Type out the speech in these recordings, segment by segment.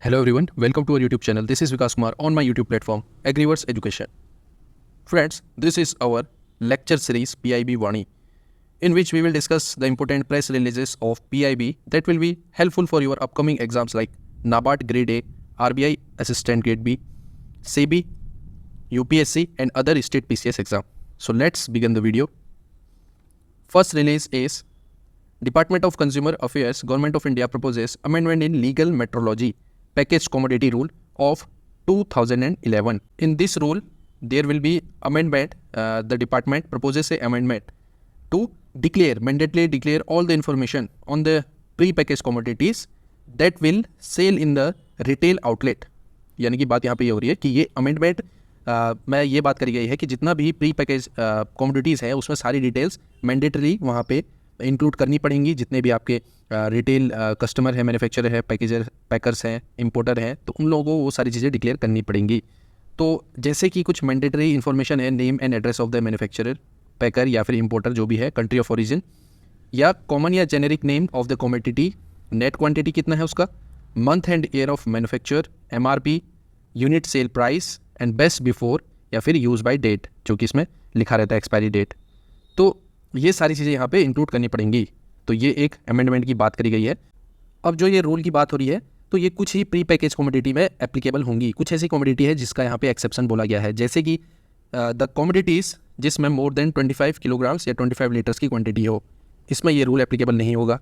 Hello everyone, welcome to our YouTube channel. This is Vikas Kumar on my YouTube platform, Agriverse Education. Friends, this is our lecture series PIB Vani, in which we will discuss the important press releases of PIB that will be helpful for your upcoming exams like NABARD Grade A, RBI Assistant Grade B, SEBI, UPSC and other state PCS exam. So let's begin the video. First release is Department of Consumer Affairs, Government of India proposes amendment in legal metrology packaged commodity rule of 2011. In this rule, there will be amendment. The department proposes a amendment to mandatorily declare all the information on the pre-packaged commodities that will sell in the retail outlet. यानी कि बात यहाँ पे ये हो रही है कि ये अमेंडमेंट में ये बात करी गई है कि जितना भी प्री पैकेज कमोडिटीज़ है उसमें सारी डिटेल्स मैंडेटरी वहाँ पे इंक्लूड करनी पड़ेंगी. जितने भी आपके रिटेल कस्टमर है, मैन्युफैक्चरर है, पैकर्स हैं, इंपोर्टर हैं, तो उन लोगों को वो सारी चीज़ें डिक्लेयर करनी पड़ेंगी. तो जैसे कि कुछ मैंडेटरी इन्फॉर्मेशन है, name and address of the manufacturer, packer या फिर इंपोर्टर जो भी है, कंट्री ऑफ ओरिजिन या कॉमन या generic name of the commodity, net quantity कितना है उसका, month and year of manufacture, MRP, unit sale price and best before या फिर यूज़ बाय डेट, जो कि इसमें लिखा रहता है एक्सपायरी डेट. तो ये सारी चीज़ें यहाँ पे इंक्लूड करनी पड़ेंगी. तो ये एक अमेंडमेंट की बात करी गई है. अब जो ये रूल की बात हो रही है तो ये कुछ ही प्री पैकेज कमोडिटी में एप्लीकेबल होंगी. कुछ ऐसी कमोडिटी है जिसका यहाँ पे एक्सेप्शन बोला गया है, जैसे कि द कमोडिटीज़ जिसमें मोर देन 25 किलोग्राम्स या 25 लीटर्स की क्वांटिटी हो, इसमें ये रूल एप्लीकेबल नहीं होगा.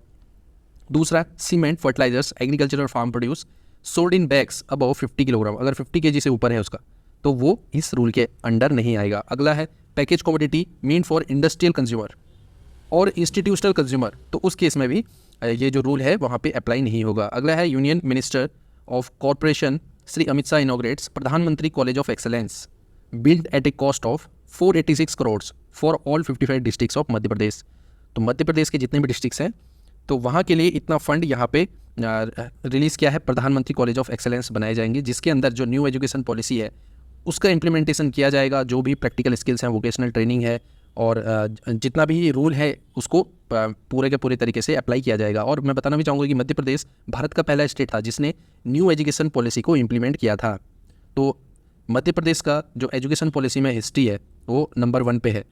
दूसरा, सीमेंट, फर्टिलाइजर्स, एग्रीकल्चर और farm produce sold in bags above 50 kilogram, अगर 50 kg से ऊपर है उसका, तो वो इस रूल के अंडर नहीं आएगा. अगला है package commodity mean for industrial consumer और इंस्टीट्यूशनल कंज्यूमर, तो उस केस में भी ये जो रूल है वहाँ पे अप्लाई नहीं होगा. अगला है union minister of corporation Shri Amit Shah inaugurates Pradhanmantri college of excellence build at a cost of 486 crore for all 55 districts of Madhya Pradesh. तो मध्य प्रदेश के जितने भी डिस्ट्रिक्ट्स हैं तो वहाँ के लिए इतना फंड यहाँ पे रिलीज़ किया है. प्रधानमंत्री कॉलेज ऑफ एक्सेलेंस बनाए जाएंगे जिसके अंदर जो न्यू एजुकेशन पॉलिसी है उसका इम्प्लीमेंटेशन किया जाएगा. जो भी प्रैक्टिकल स्किल्स हैं, वोकेशनल ट्रेनिंग है और जितना भी रूल है उसको पूरे के पूरे तरीके से अप्लाई किया जाएगा. और मैं बताना भी चाहूँगा कि मध्य प्रदेश भारत का पहला स्टेट था जिसने न्यू एजुकेशन पॉलिसी को इम्प्लीमेंट किया था. तो मध्य प्रदेश का जो एजुकेशन पॉलिसी में हिस्ट्री है वो नंबर 1 पे है.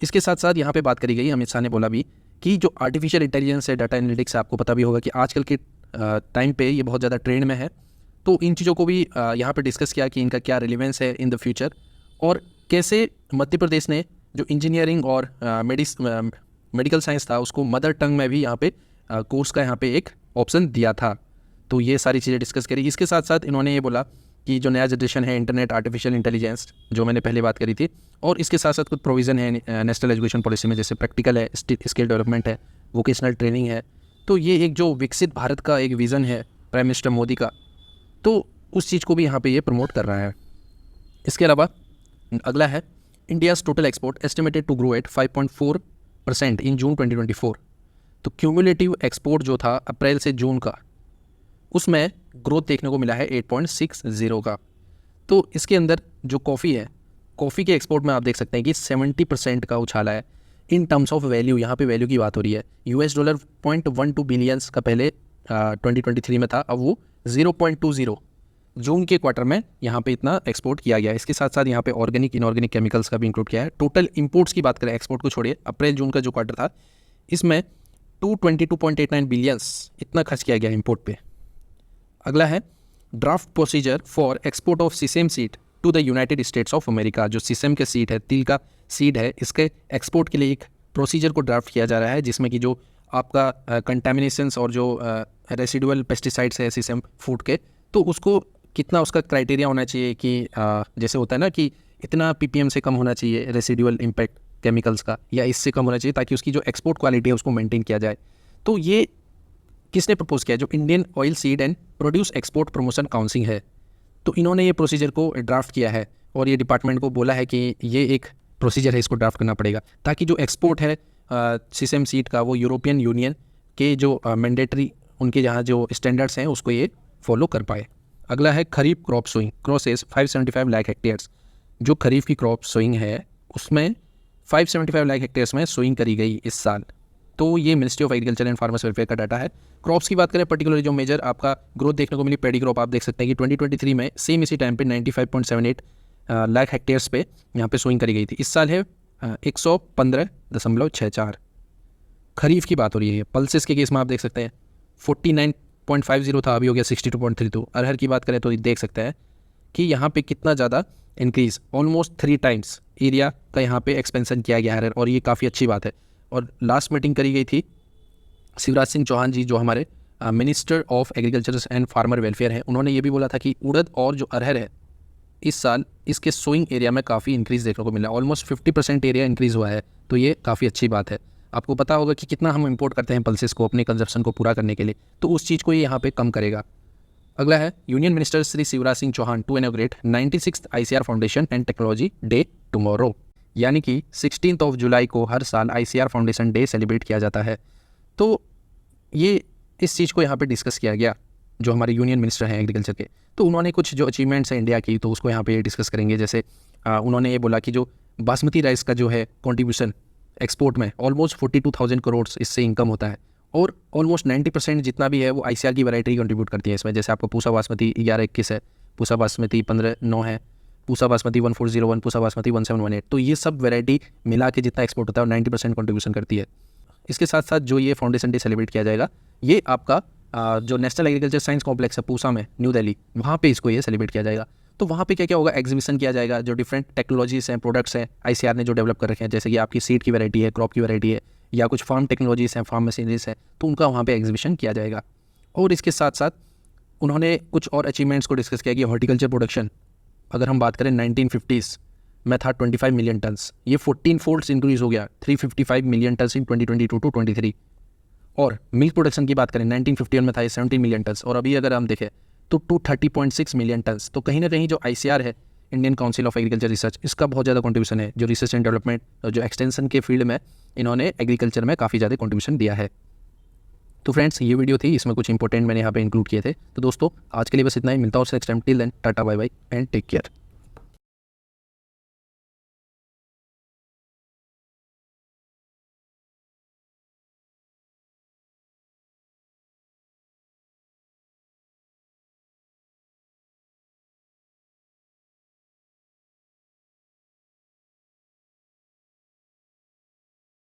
इसके साथ साथ यहाँ पे बात करी गई, अमित शाह ने बोला भी कि जो आर्टिफिशियल इंटेलिजेंस है, डाटा एनालिटिक्स है, आपको पता भी होगा कि आजकल के टाइम पे ये बहुत ज़्यादा ट्रेंड में है. तो इन चीज़ों को भी यहाँ पे डिस्कस किया कि इनका क्या रिलेवेंस है इन द फ्यूचर और कैसे मध्य प्रदेश ने जो इंजीनियरिंग और मेडिकल साइंस था उसको मदर टंग में भी यहाँ पे कोर्स का यहाँ पे एक ऑप्शन दिया था. तो ये सारी चीज़ें डिस्कस करी. इसके साथ साथ इन्होंने ये बोला कि जो नया जनरेशन है, इंटरनेट, आर्टिफिशियल इंटेलिजेंस, जो मैंने पहले बात करी थी, और इसके साथ साथ कुछ प्रोविज़न है नेशनल एजुकेशन पॉलिसी में, जैसे प्रैक्टिकल है, स्किल डेवलपमेंट है, वोकेशनल ट्रेनिंग है. तो ये एक जो विकसित भारत का एक विज़न है प्राइम मिनिस्टर मोदी का, तो उस चीज़ को भी यहाँ पे ये प्रमोट कर रहा है. इसके अलावा अगला है India's total export estimated to grow at 5.4% in June 2024. तो क्यूमुलेटिव एक्सपोर्ट जो था अप्रैल से जून का, उसमें ग्रोथ देखने को मिला है 8.60 का. तो इसके अंदर जो कॉफ़ी है, कॉफ़ी के एक्सपोर्ट में आप देख सकते हैं कि 70% का उछाला है. इन टर्म्स ऑफ वैल्यू, यहाँ पे वैल्यू की बात हो रही है, $0.12 बिलियंस का पहले 2023 में था, अब वो 0.20 जून के क्वार्टर में यहाँ पे इतना एक्सपोर्ट किया गया है. इसके साथ साथ यहाँ पे ऑर्गेनिक, इनऑर्गेनिक केमिकल्स का भी इंक्लूड किया है. टोटल इंपोर्ट्स की बात करें, एक्सपोर्ट को छोड़िए, अप्रैल जून का जो क्वार्टर था इसमें 222.89 बिलियंस इतना खर्च किया गया इंपोर्ट पे. अगला है draft procedure for export of sesame seed to the United States of America. जो सीसेम के सीड है, तिल का सीड है, इसके एक्सपोर्ट के लिए एक प्रोसीजर को ड्राफ्ट किया जा रहा है जिसमें कि जो आपका कंटेमिनेशंस और जो रेसिडुअल पेस्टिसाइड्स है सीसेम फूड के, तो उसको कितना उसका क्राइटेरिया होना चाहिए कि जैसे होता है ना कि इतना ppm से कम होना चाहिए रेसिडुअल इम्पैक्ट केमिकल्स का, या इससे कम होना चाहिए, ताकि उसकी जो एक्सपोर्ट क्वालिटी है उसको मेंटेन किया जाए. तो ये किसने प्रपोज किया? जो Indian oil seed and produce export promotion council है. तो इन्होंने ये प्रोसीजर को ड्राफ्ट किया है और ये डिपार्टमेंट को बोला है कि ये एक प्रोसीजर है, इसको ड्राफ्ट करना पड़ेगा ताकि जो एक्सपोर्ट है सीसेम सीड का वो यूरोपियन यूनियन के जो मैंडेटरी उनके यहाँ जो स्टैंडर्ड्स हैं उसको ये फॉलो कर पाए. अगला है kharif crop sowing crosses 575 lakh hectares. जो खरीफ की क्रॉप सोइंग है उसमें 575 लाख हेक्टेयर्स में सोइंग करी गई इस साल. तो ये ministry of agriculture and farmers welfare का डाटा है। क्रॉप्स की बात करें पर्टिकुलरली जो मेजर आपका ग्रोथ देखने को मिली पैडी क्रॉप, आप देख सकते हैं कि 2023 में सेम इसी टाइम पे 95.78 लाख हेक्टेयर्स पे यहाँ पे सोइंग करी गई थी। इस साल है 115.64। खरीफ की बात हो रही है, पल्सेस के केस में आप देख सकते हैं 49.50 था, अभी हो गया 62.32। अरहर की बात करें तो देख सकते हैं कि यहाँ पे कितना ज़्यादा इंक्रीज़, ऑलमोस्ट 3 टाइम्स एरिया का यहाँ पे एक्सपेंशन किया गया है, और ये काफ़ी अच्छी बात है। और लास्ट मीटिंग करी गई थी शिवराज सिंह चौहान जी, जो हमारे minister of agriculture and farmer welfare हैं, उन्होंने ये भी बोला था कि उड़द और जो अरहर है इस साल इसके सोइंग एरिया में काफ़ी इंक्रीज़ देखने को मिला, ऑलमोस्ट 50% एरिया इंक्रीज़ हुआ है। तो ये काफ़ी अच्छी बात है। आपको पता होगा कि कितना हम इंपोर्ट करते हैं पल्सेस को अपने कंजप्शन को पूरा करने के लिए, तो उस चीज़ को ये यहाँ पे कम करेगा। अगला है union minister Shri Shivraj Singh Chouhan to inaugurate 96th ICAR foundation and technology day tomorrow, यानी कि 16 जुलाई को हर साल ICAR फाउंडेशन डे सेलिब्रेट किया जाता है। तो ये इस चीज़ को यहाँ पे डिस्कस किया गया, जो हमारे यूनियन मिनिस्टर हैं एग्रीकल्चर के, तो उन्होंने कुछ जो अचीवमेंट्स हैं इंडिया की, तो उसको यहाँ पे डिस्कस करेंगे। जैसे उन्होंने ये बोला कि जो बासमती राइस का जो है कंट्रीब्यूशन एक्सपोर्ट में ऑलमोस्ट 42,000 करोड़ इससे इनकम होता है, और ऑलमोस्ट 90% जितना भी है वो ICAR की वैरायटी कंट्रीब्यूट करती है इसमें। जैसे आपको पूसा बासमती 1121 है, पूसा बासमती 1509 है, पूसा बासमती 1401, पूसा बासमती 1718, तो ये सब वैरायटी मिला के जितना एक्सपोर्ट होता है वो 90% कंट्रीब्यूशन करती है। इसके साथ साथ जो ये फाउंडेशन डे सेलिब्रेट किया जाएगा, ये आपका जो नेशनल एग्रीकल्चर साइंस कॉम्प्लेक्स है पूसा में, न्यू दिल्ली, वहाँ पे इसको ये सेलिब्रेट किया जाएगा। तो वहाँ पे क्या क्या होगा, एग्जीबिशन किया जाएगा, जो डिफरेंट टेक्नोलॉजीज हैं, प्रोडक्ट्स हैं ICAR ने जो डेवलप कर रखे हैं, जैसे कि आपकी सीड की वैरायटी है, क्रॉप की वैरायटी है, या कुछ फार्म टेक्नोलॉजीज हैं, फार्म मशीनरीज हैं, तो उनका वहाँ पे एग्जीबिशन किया जाएगा। और इसके साथ साथ उन्होंने कुछ और अचीवमेंट्स को डिस्कस किया कि हॉर्टिकल्चर प्रोडक्शन, अगर हम बात करें 1950s में था 25 मिलियन टन्स, ये 14 फोल्ड्स इंक्रीज़ हो गया 355 मिलियन टन्स इन 2022 to 23। और मिल्क प्रोडक्शन की बात करें 1951 में था ये 17 मिलियन टन्स, और अभी अगर हम देखें तो 230.6 मिलियन टन्स। तो कहीं ना कहीं जो ICAR है, Indian council of agriculture research, इसका बहुत ज़्यादा कंट्रीब्यूशन है, जो रिसर्च एंड डेवलपमेंट और जो एक्सटेंशन के फील्ड में इन्होंने एग्रीकल्चर में काफ़ी ज़्यादा कंट्रीब्यूशन दिया है। तो फ्रेंड्स, ये वीडियो थी, इसमें कुछ इंपॉर्टेंट मैंने यहाँ पे इंक्लूड किए थे। तो दोस्तों आज के लिए बस इतना ही, मिलता हूँ next time. Till then tata bye bye and take care.